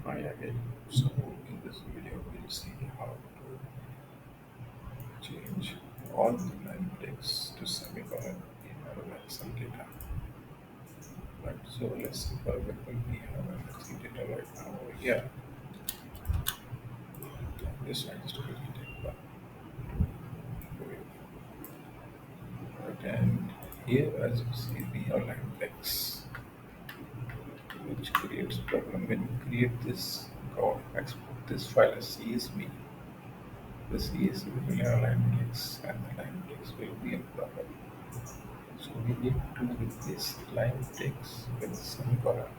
Hi again. So in this video we'll see how to change all the line breaks to semicolon in our Excel data. Right. So let's see, for example, we have an Excel data right now over here. This one is to be detailed one. Right. And here as you see we have line breaks, which creates problem when you create this or export this file as CSV. The CSV will have line breaks and the line breaks will be a problem. So we need to replace line text with semicolon.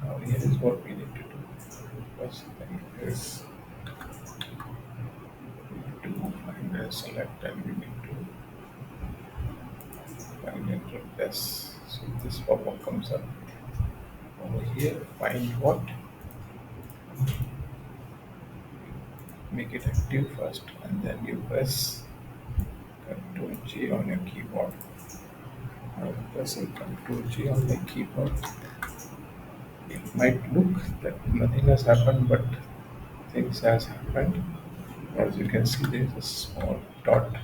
Now here is what we need to do. First thing is we need to find a select and we need to find enter this. So this pop-up comes up over here. Find what? Make it active first and then you press Ctrl J on your keyboard. Now pressing Ctrl J on the keyboard, it might look that nothing has happened, but things has happened. As you can see, there is a small dot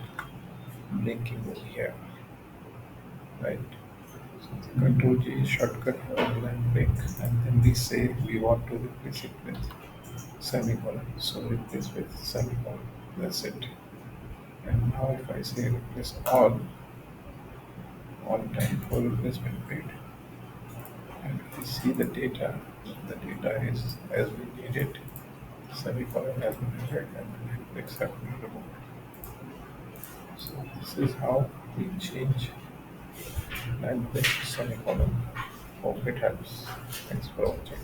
blinking over here, right? So the Control J is shortcut for the line break, and then we say we want to replace it with semicolon. So replace with semicolon. That's it. And now if I say replace all time for replacement period, and we see the data is as we need it. Semicolon has been added and the line breaks have been removed. So this is how we change line break to semicolon. Hope it helps. Thanks for watching.